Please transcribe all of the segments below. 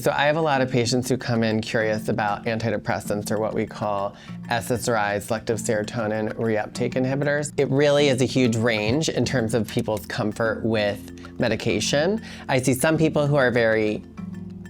So I have a lot of patients who come in curious about antidepressants, or what we call SSRIs, selective serotonin reuptake inhibitors. It really is a huge range in terms of people's comfort with medication. I see some people who are very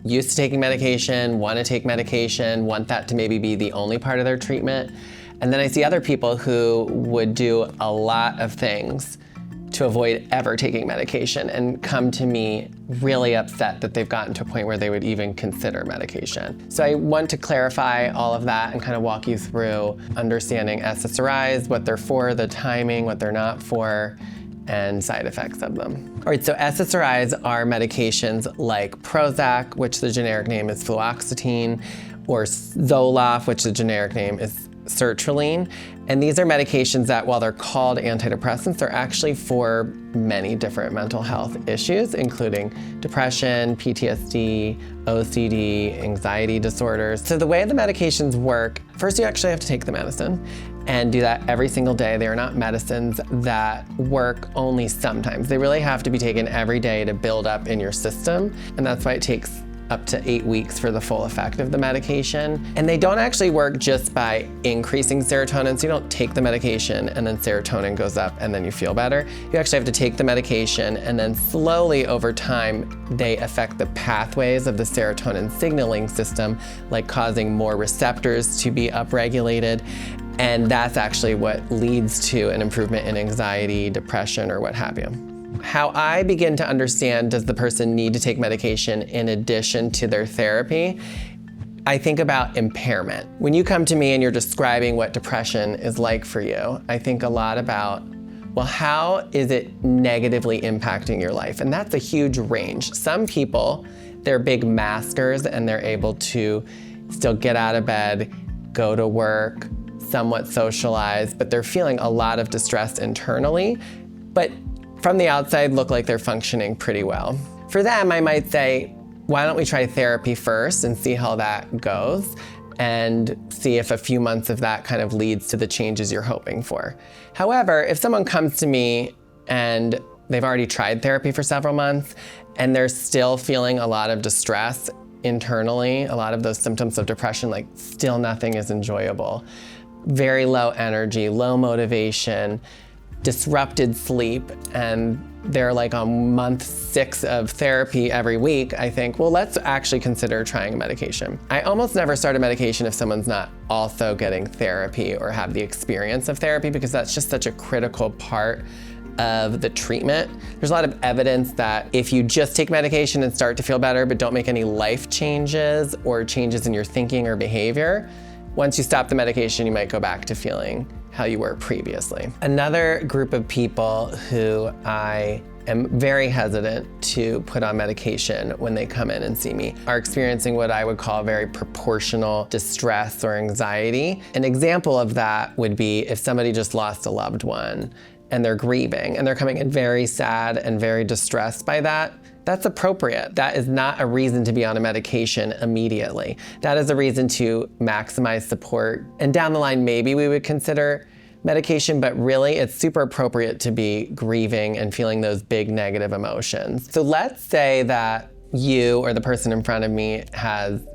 used to taking medication, want to take medication, want that to maybe be the only part of their treatment. And then I see other people who would do a lot of things to avoid ever taking medication and come to me really upset that they've gotten to a point where they would even consider medication. So I want to clarify all of that and kind of walk you through understanding SSRIs, what they're for, the timing, what they're not for, and side effects of them. All right, so SSRIs are medications like Prozac, which the generic name is fluoxetine, or Zoloft, which the generic name is sertraline. And these are medications that, while they're called antidepressants, they're actually for many different mental health issues, including depression, PTSD, OCD, anxiety disorders. So the way the medications work, first you actually have to take the medicine and do that every single day. They are not medicines that work only sometimes. They really have to be taken every day to build up in your system. And that's why it takes up to 8 weeks for the full effect of the medication. And they don't actually work just by increasing serotonin. So you don't take the medication and then serotonin goes up and then you feel better. You actually have to take the medication, and then slowly over time, they affect the pathways of the serotonin signaling system, like causing more receptors to be upregulated. And that's actually what leads to an improvement in anxiety, depression, or what have you. How I begin to understand, does the person need to take medication in addition to their therapy? I think about impairment. When you come to me and you're describing what depression is like for you, I think a lot about, well, how is it negatively impacting your life? And that's a huge range. Some people, they're big maskers and they're able to still get out of bed, go to work, somewhat socialize, but they're feeling a lot of distress internally. But from the outside, look like they're functioning pretty well. For them, I might say, why don't we try therapy first and see how that goes, and see if a few months of that kind of leads to the changes you're hoping for. However, if someone comes to me and they've already tried therapy for several months and they're still feeling a lot of distress internally, a lot of those symptoms of depression, like still nothing is enjoyable, very low energy, low motivation, disrupted sleep, and they're like on month 6 of therapy every week, I think, well, let's actually consider trying a medication. I almost never start a medication if someone's not also getting therapy or have the experience of therapy, because that's just such a critical part of the treatment. There's a lot of evidence that if you just take medication and start to feel better but don't make any life changes or changes in your thinking or behavior, once you stop the medication, you might go back to feeling how you were previously. Another group of people who I am very hesitant to put on medication when they come in and see me are experiencing what I would call very proportional distress or anxiety. An example of that would be if somebody just lost a loved one and they're grieving and they're coming in very sad and very distressed by that. That's appropriate. That is not a reason to be on a medication immediately. That is a reason to maximize support. And down the line, maybe we would consider medication, but really it's super appropriate to be grieving and feeling those big negative emotions. So let's say that you or the person in front of me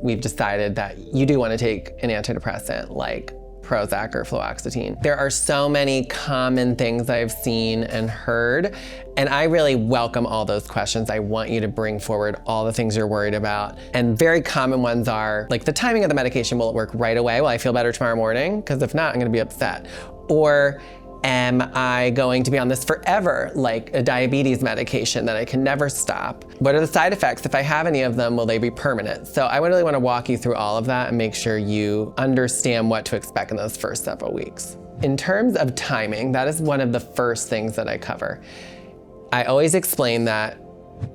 we've decided that you do want to take an antidepressant like Prozac or fluoxetine. There are so many common things I've seen and heard, and I really welcome all those questions. I want you to bring forward all the things you're worried about. And very common ones are like the timing of the medication. Will it work right away? Will I feel better tomorrow morning? Because if not, I'm gonna be upset. Or am I going to be on this forever, like a diabetes medication that I can never stop? What are the side effects? If I have any of them, will they be permanent? So I really want to walk you through all of that and make sure you understand what to expect in those first several weeks. In terms of timing, that is one of the first things that I cover. I always explain that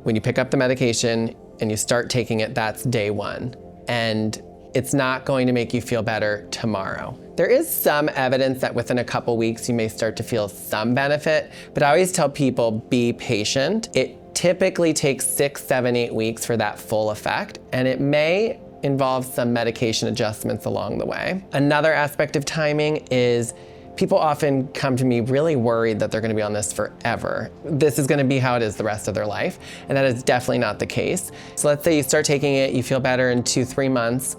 when you pick up the medication and you start taking it, that's day 1. And it's not going to make you feel better tomorrow. There is some evidence that within a couple weeks you may start to feel some benefit, but I always tell people, be patient. It typically takes 6, 7, 8 weeks for that full effect, and it may involve some medication adjustments along the way. Another aspect of timing is People often come to me really worried that they're gonna be on this forever. This is gonna be how it is the rest of their life, and that is definitely not the case. So let's say you start taking it, you feel better in 2-3 months.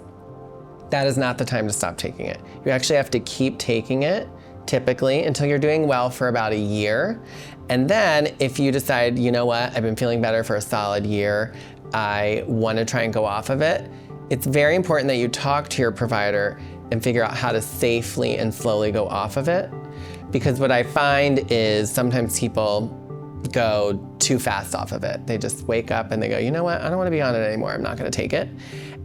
That is not the time to stop taking it. You actually have to keep taking it, typically, until you're doing well for about a year. And then if you decide, you know what, I've been feeling better for a solid year, I wanna try and go off of it, it's very important that you talk to your provider and figure out how to safely and slowly go off of it. Because what I find is sometimes people go too fast off of it. They just wake up and they go, you know what, I don't wanna be on it anymore, I'm not gonna take it.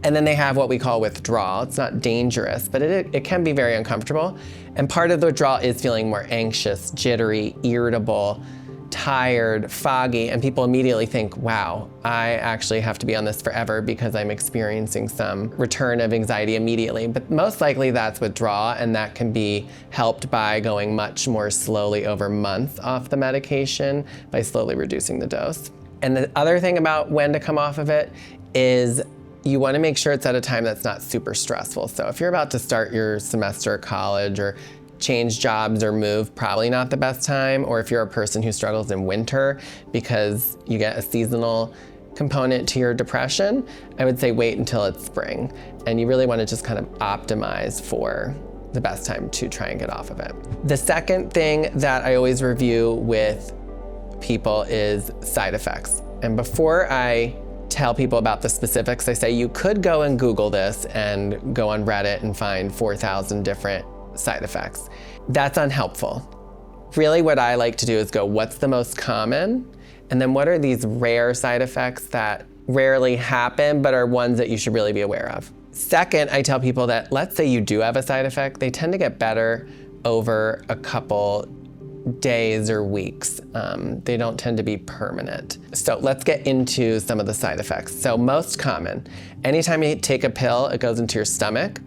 And then they have what we call withdrawal. It's not dangerous, but it can be very uncomfortable. And part of the withdrawal is feeling more anxious, jittery, irritable, tired, foggy, and people immediately think, wow, I actually have to be on this forever because I'm experiencing some return of anxiety immediately. But most likely that's withdrawal, and that can be helped by going much more slowly over months off the medication by slowly reducing the dose. And the other thing about when to come off of it is you want to make sure it's at a time that's not super stressful. So if you're about to start your semester at college or change jobs or move, probably not the best time. Or if you're a person who struggles in winter because you get a seasonal component to your depression, I would say wait until it's spring. And you really want to just kind of optimize for the best time to try and get off of it. The second thing that I always review with people is side effects. And before I tell people about the specifics, I say you could go and Google this and go on Reddit and find 4,000 different side effects. That's unhelpful. Really what I like to do is go, what's the most common? And then what are these rare side effects that rarely happen but are ones that you should really be aware of? Second, I tell people that let's say you do have a side effect, they tend to get better over a couple days or weeks. They don't tend to be permanent. So let's get into some of the side effects. So most common, anytime you take a pill, it goes into your stomach,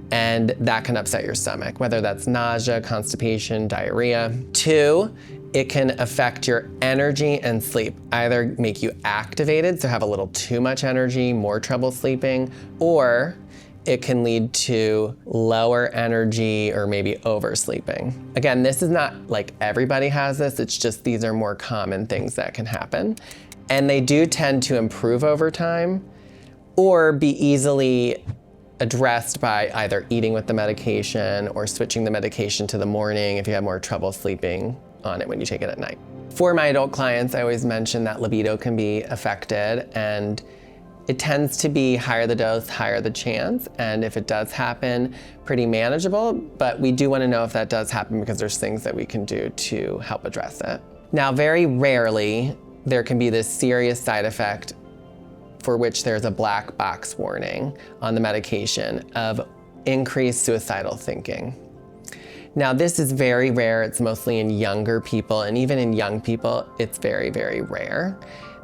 and that can upset your stomach, whether that's nausea, constipation, diarrhea. 2, it can affect your energy and sleep, either make you activated, so have a little too much energy, more trouble sleeping, or it can lead to lower energy or maybe oversleeping. Again, this is not like everybody has this, it's just these are more common things that can happen. And they do tend to improve over time or be easily addressed by either eating with the medication or switching the medication to the morning if you have more trouble sleeping on it when you take it at night. For my adult clients, I always mention that libido can be affected, and it tends to be higher the dose, higher the chance, and if it does happen, pretty manageable, but we do want to know if that does happen because there's things that we can do to help address it. Now, very rarely, there can be this serious side effect for which there's a black box warning on the medication of increased suicidal thinking. Now, this is very rare. It's mostly in younger people, and even in young people, it's very, very rare.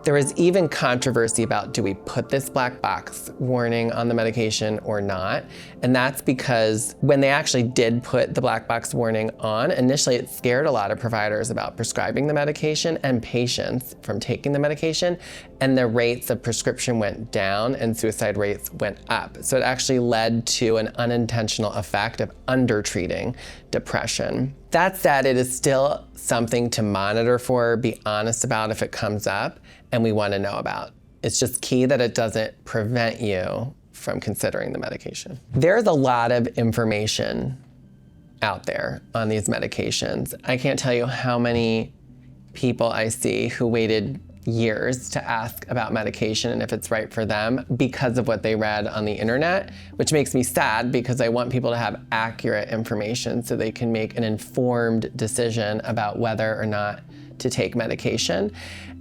There is even controversy about, do we put this black box warning on the medication or not? And that's because when they actually did put the black box warning on, initially it scared a lot of providers about prescribing the medication and patients from taking the medication, and the rates of prescription went down and suicide rates went up. So it actually led to an unintentional effect of undertreating depression. That said, it is still something to monitor for, be honest about if it comes up, and we want to know about. It's just key that it doesn't prevent you from considering the medication. There's a lot of information out there on these medications. I can't tell you how many people I see who waited years to ask about medication and if it's right for them because of what they read on the internet, which makes me sad because I want people to have accurate information so they can make an informed decision about whether or not to take medication.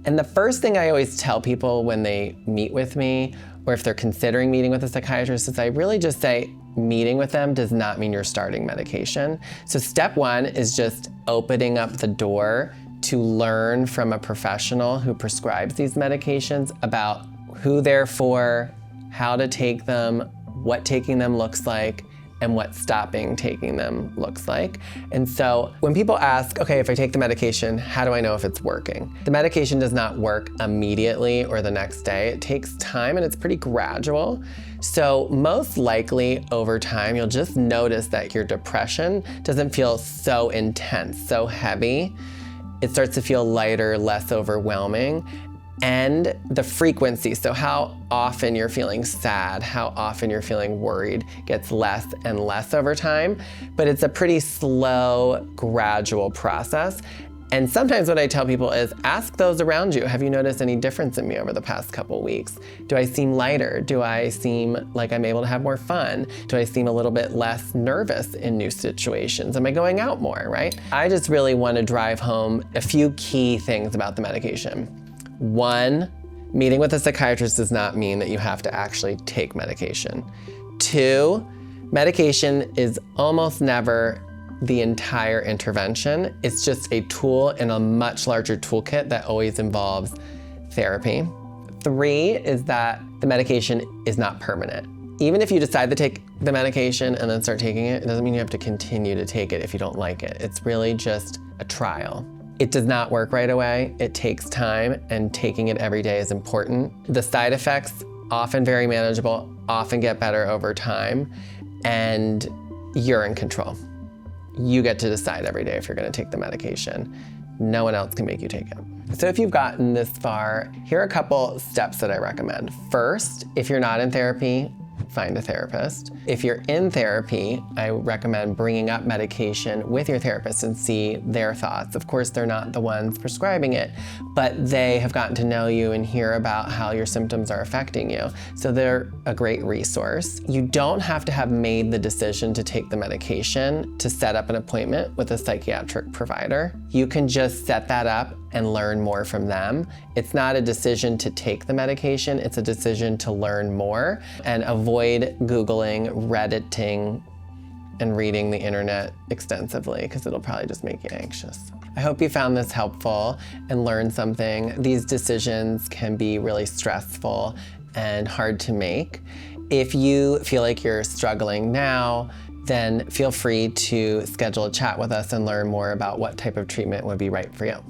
And the first thing I always tell people when they meet with me, or if they're considering meeting with a psychiatrist, is I really just say, meeting with them does not mean you're starting medication. So step 1 is just opening up the door to learn from a professional who prescribes these medications about who they're for, how to take them, what taking them looks like, and what stopping taking them looks like. And so when people ask, okay, if I take the medication, how do I know if it's working? The medication does not work immediately or the next day. It takes time and it's pretty gradual. So most likely over time, you'll just notice that your depression doesn't feel so intense, so heavy. It starts to feel lighter, less overwhelming. And the frequency, so how often you're feeling sad, how often you're feeling worried, gets less and less over time. But it's a pretty slow, gradual process. And sometimes what I tell people is ask those around you, have you noticed any difference in me over the past couple weeks? Do I seem lighter? Do I seem like I'm able to have more fun? Do I seem a little bit less nervous in new situations? Am I going out more, right? I just really want to drive home a few key things about the medication. 1, meeting with a psychiatrist does not mean that you have to actually take medication. 2, medication is almost never the entire intervention. It's just a tool in a much larger toolkit that always involves therapy. 3 is that the medication is not permanent. Even if you decide to take the medication and then start taking it, it doesn't mean you have to continue to take it if you don't like it. It's really just a trial. It does not work right away. It takes time, and taking it every day is important. The side effects, often very manageable, often get better over time, and you're in control. You get to decide every day if you're going to take the medication. No one else can make you take it. So if you've gotten this far, here are a couple steps that I recommend. First, if you're not in therapy, find a therapist. If you're in therapy, I recommend bringing up medication with your therapist and see their thoughts. Of course, they're not the ones prescribing it, but they have gotten to know you and hear about how your symptoms are affecting you. So they're a great resource. You don't have to have made the decision to take the medication to set up an appointment with a psychiatric provider. You can just set that up and learn more from them. It's not a decision to take the medication, it's a decision to learn more and avoid Googling, Redditing, and reading the internet extensively, because it'll probably just make you anxious. I hope you found this helpful and learned something. These decisions can be really stressful and hard to make. If you feel like you're struggling now, then feel free to schedule a chat with us and learn more about what type of treatment would be right for you.